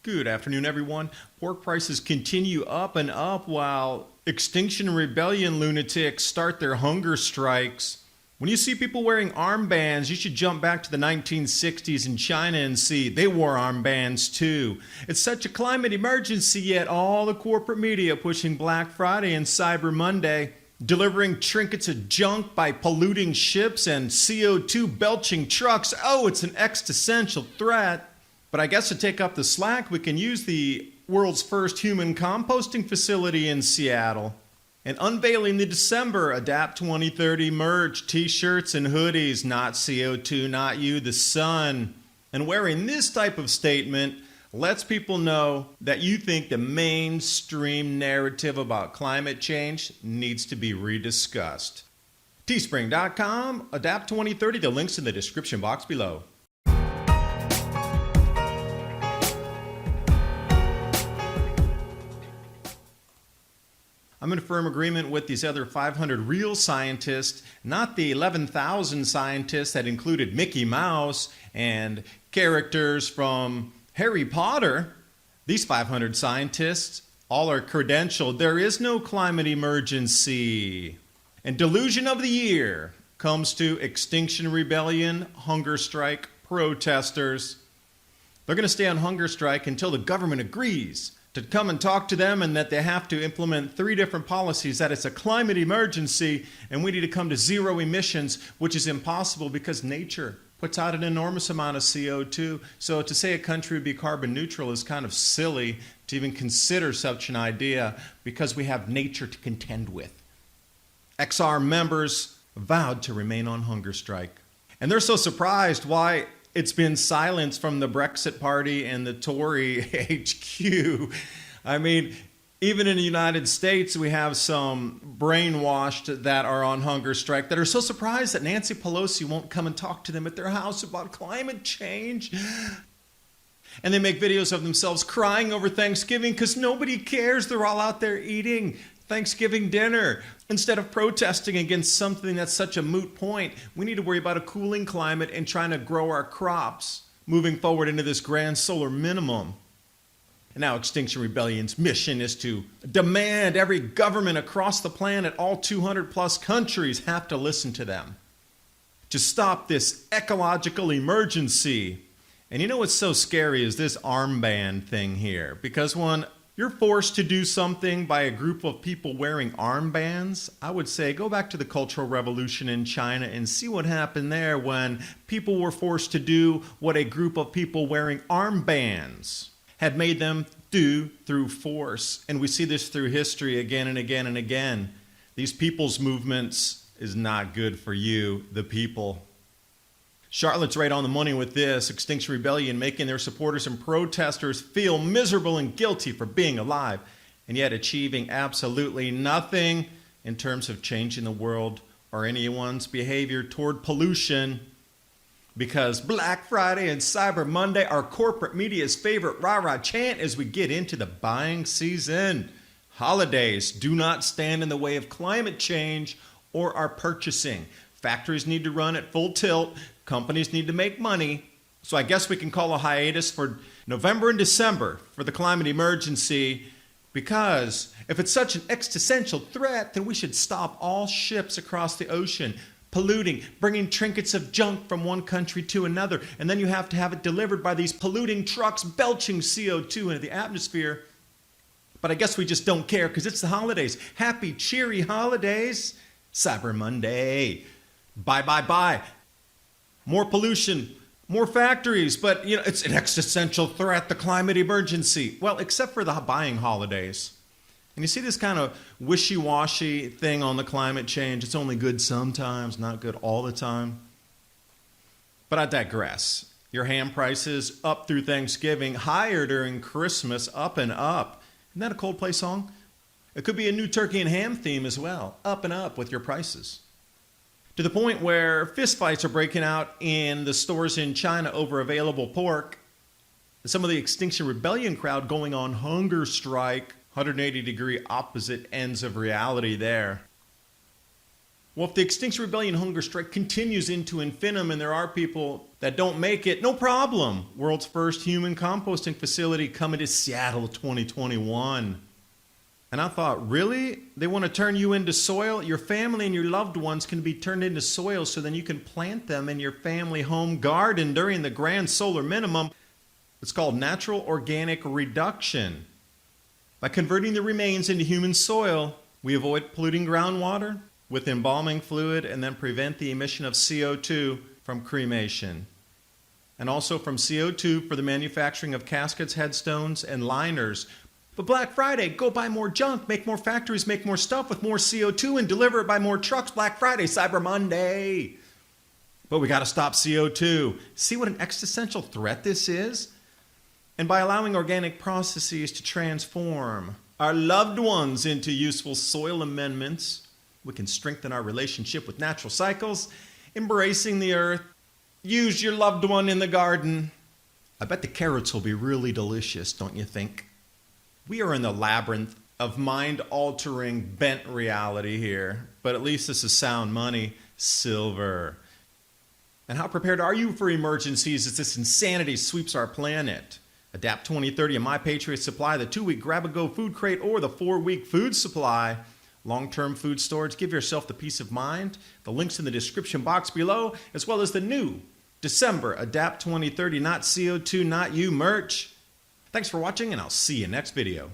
Good afternoon, everyone. Pork prices continue up and up while Extinction Rebellion lunatics start their hunger strikes. When you see people wearing armbands, you should jump back to the 1960s in China and see they wore armbands too. It's such a climate emergency, yet all the corporate media pushing Black Friday and Cyber Monday, delivering trinkets of junk by polluting ships and CO2 belching trucks. Oh, it's an existential threat. But I guess to take up the slack, we can use the world's first human composting facility in Seattle. And unveiling the December Adapt 2030 merch, t-shirts and hoodies, not CO2, not you, the sun. And wearing this type of statement lets people know that you think the mainstream narrative about climate change needs to be rediscussed. Teespring.com, Adapt 2030, the link's in the description box below. I'm in firm agreement with these other 500 real scientists, not the 11,000 scientists that included Mickey Mouse and characters from Harry Potter. These 500 scientists all are credentialed. There is no climate emergency. And delusion of the year comes to Extinction Rebellion, hunger strike protesters. They're going to stay on hunger strike until the government agrees to come and talk to them, and that they have to implement 3 different policies, that it's a climate emergency and we need to come to zero emissions, which is impossible because nature puts out an enormous amount of CO2. So to say a country would be carbon neutral is kind of silly to even consider such an idea because we have nature to contend with. XR members vowed to remain on hunger strike. And they're so surprised why it's been silenced from the Brexit Party and the Tory HQ. I mean, even in the United States, we have some brainwashed that are on hunger strike that are so surprised that Nancy Pelosi won't come and talk to them at their house about climate change. And they make videos of themselves crying over Thanksgiving because nobody cares. They're all out there eating Thanksgiving dinner. Instead of protesting against something that's such a moot point, we need to worry about a cooling climate and trying to grow our crops moving forward into this grand solar minimum. And now Extinction Rebellion's mission is to demand every government across the planet, all 200 plus countries, have to listen to them to stop this ecological emergency. And you know what's so scary is this armband thing here, because when you're forced to do something by a group of people wearing armbands, I would say go back to the Cultural Revolution in China and see what happened there when people were forced to do what a group of people wearing armbands had made them do through force. And we see this through history again and again and again. These people's movements is not good for you, the people. Charlotte's right on the money with this. Extinction Rebellion making their supporters and protesters feel miserable and guilty for being alive, and yet achieving absolutely nothing in terms of changing the world or anyone's behavior toward pollution. Because Black Friday and Cyber Monday are corporate media's favorite rah-rah chant as we get into the buying season. Holidays do not stand in the way of climate change or our purchasing. Factories need to run at full tilt. Companies need to make money. So I guess we can call a hiatus for November and December for the climate emergency, because if it's such an existential threat, then we should stop all ships across the ocean polluting, bringing trinkets of junk from one country to another, and then you have to have it delivered by these polluting trucks belching CO2 into the atmosphere. But I guess we just don't care because it's the holidays. Happy, cheery holidays. Cyber Monday. Bye, bye, bye. More pollution, more factories, but you know, it's an existential threat, the climate emergency. Well, except for the buying holidays. And you see this kind of wishy-washy thing on the climate change. It's only good sometimes, not good all the time. But I digress. Your ham prices up through Thanksgiving, higher during Christmas, up and up. Isn't that a Coldplay song? It could be a new turkey and ham theme as well. Up and up with your prices. To the point where fistfights are breaking out in the stores in China over available pork. Some of the Extinction Rebellion crowd going on hunger strike, 180-degree opposite ends of reality there. Well, if the Extinction Rebellion hunger strike continues into infinitum and there are people that don't make it, no problem. World's first human composting facility coming to Seattle 2021. And I thought, really? They want to turn you into soil? Your family and your loved ones can be turned into soil so then you can plant them in your family home garden during the Grand Solar Minimum. It's called natural organic reduction. By converting the remains into human soil, we avoid polluting groundwater with embalming fluid and then prevent the emission of CO2 from cremation. And also from CO2 for the manufacturing of caskets, headstones, and liners. But Black Friday, go buy more junk, make more factories, make more stuff with more CO2 and deliver it by more trucks. Black Friday, Cyber Monday. But we got to stop CO2. See what an existential threat this is? And by allowing organic processes to transform our loved ones into useful soil amendments, we can strengthen our relationship with natural cycles, embracing the earth. Use your loved one in the garden. I bet the carrots will be really delicious, don't you think? We are in the labyrinth of mind-altering, bent reality here, but at least this is sound money, silver. And how prepared are you for emergencies as this insanity sweeps our planet? Adapt 2030 and My Patriot Supply, the 2-week grab-and-go food crate, or the 4-week food supply. Long-term food storage, give yourself the peace of mind. The link's in the description box below, as well as the new December Adapt 2030 Not CO2, Not You merch. Thanks for watching, and I'll see you next video.